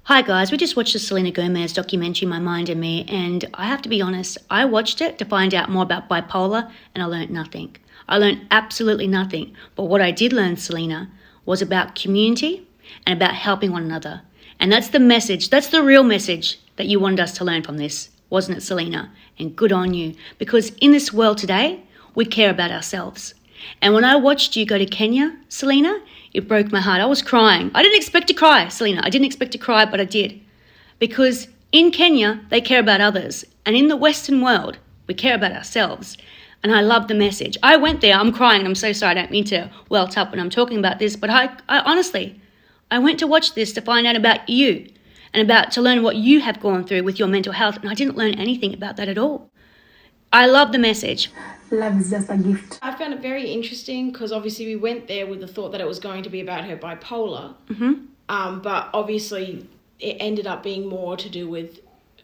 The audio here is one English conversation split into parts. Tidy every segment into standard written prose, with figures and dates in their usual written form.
Hi guys, we just watched the Selena Gomez documentary, My Mind and Me, and I have to be honest, I watched it to find out more about bipolar and I learned nothing. I learned absolutely nothing. But what I did learn, Selena, was about community and about helping one another. And that's the message, that's the real message that you wanted us to learn from this, wasn't it, Selena? And good on you, because in this world today, we care about ourselves. And when I watched you go to Kenya, Selena, it broke my heart. I was crying. I didn't expect to cry, Selena. I didn't expect to cry, but I did. Because in Kenya, they care about others. And in the Western world, we care about ourselves. And I love the message. I went there. I'm crying. I'm so sorry. I don't mean to welt up when I'm talking about this. But I honestly, I went to watch this to find out about you and to learn what you have gone through with your mental health. And I didn't learn anything about that at all. I love the message. Love is just a gift. I found it very interesting because obviously we went there with the thought that it was going to be about her bipolar. But obviously it ended up being more to do with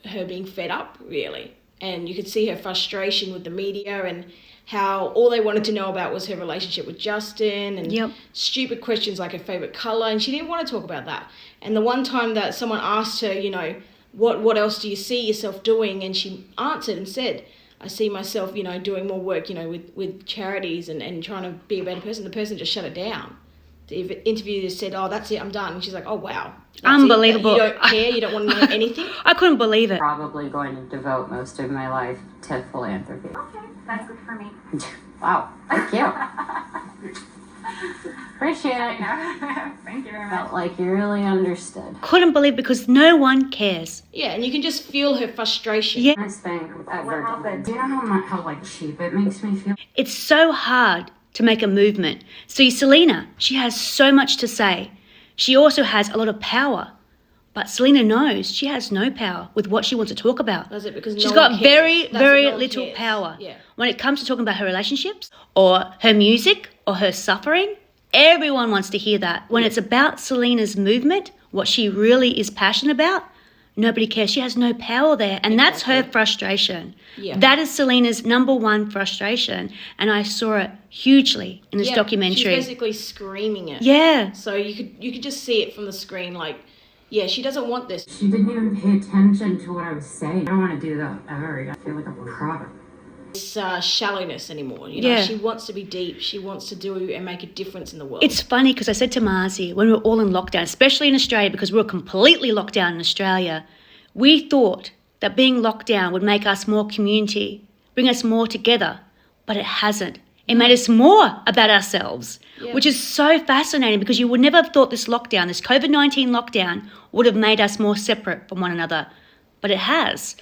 her being fed up, really. And you could see her frustration with the media and how all they wanted to know about was her relationship with Justin and stupid questions like her favourite colour. And she didn't want to talk about that. And the one time that someone asked her, what else do you see yourself doing? And she answered and said, I see myself, doing more work, with charities and trying to be a better person. The person just shut it down. The interviewer said, oh, that's it, I'm done. And she's like, oh, wow. Unbelievable. You don't care, you don't want to know anything? I couldn't believe it. Probably going to devote most of my life to philanthropy. Okay, that's good for me. Wow, thank you. Appreciate it. Thank you very much. Felt like you really understood. Couldn't believe it because no one cares. Yeah, and you can just feel her frustration. Yeah. Nice thing ever. What happened? Do you know how cheap it makes me feel? It's so hard to make a movement. See, Selena, she has so much to say. She also has a lot of power. But Selena knows she has no power with what she wants to talk about. Does it? Because she's no one got cares. very No one little cares. power. Yeah. When it comes to talking about her relationships or her music or her suffering, everyone wants to hear that. When it's about Selena's movement, what she really is passionate about, nobody cares. She has no power there. And that's her frustration. Yeah. That is Selena's number one frustration. And I saw it hugely in this documentary. She's basically screaming it. Yeah. So you could just see it from the screen, like, yeah, she doesn't want this. She didn't even pay attention to what I was saying. I don't want to do that ever. I feel like a product. This shallowness anymore. She wants to be deep. She wants to do and make a difference in the world. It's funny because I said to Marzi, when we were all in lockdown, especially in Australia, because we were completely locked down in Australia, we thought that being locked down would make us more community, bring us more together, but it hasn't. It made us more about ourselves, which is so fascinating because you would never have thought this lockdown, this COVID-19 lockdown, would have made us more separate from one another. But it has.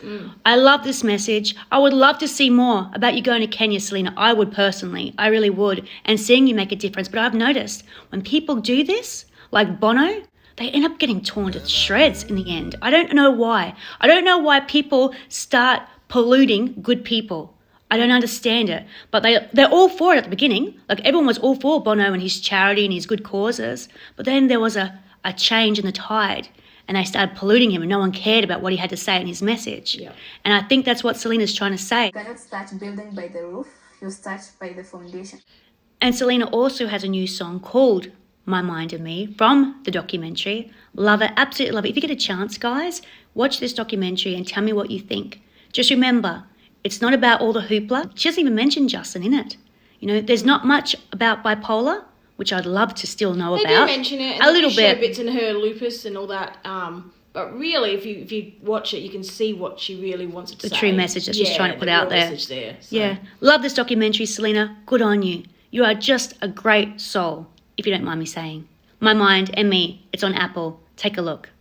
I love this message. I would love to see more about you going to Kenya, Selena. I would personally. I really would. And seeing you make a difference. But I've noticed when people do this, like Bono, they end up getting torn to shreds in the end. I don't know why. I don't know why people start polluting good people. I don't understand it. But they're all for it at the beginning. Like everyone was all for Bono and his charity and his good causes. But then there was a change in the tide. And they started polluting him and no one cared about what he had to say in his message. Yeah. And I think that's what Selena's trying to say. You cannot start building by the roof, you start by the foundation. And Selena also has a new song called My Mind and Me from the documentary. Love it, absolutely love it. If you get a chance, guys, watch this documentary and tell me what you think. Just remember, it's not about all the hoopla. She doesn't even mention Justin in it. There's not much about bipolar, which I'd love to still know about. They do mention it. And a little bit. Bits in her lupus and all that. But really, if you watch it, you can see what she really wants to say. The true message that she's trying to put out there. Message there. So. Yeah. Love this documentary, Selena. Good on you. You are just a great soul, if you don't mind me saying. My Mind and Me. It's on Apple. Take a look.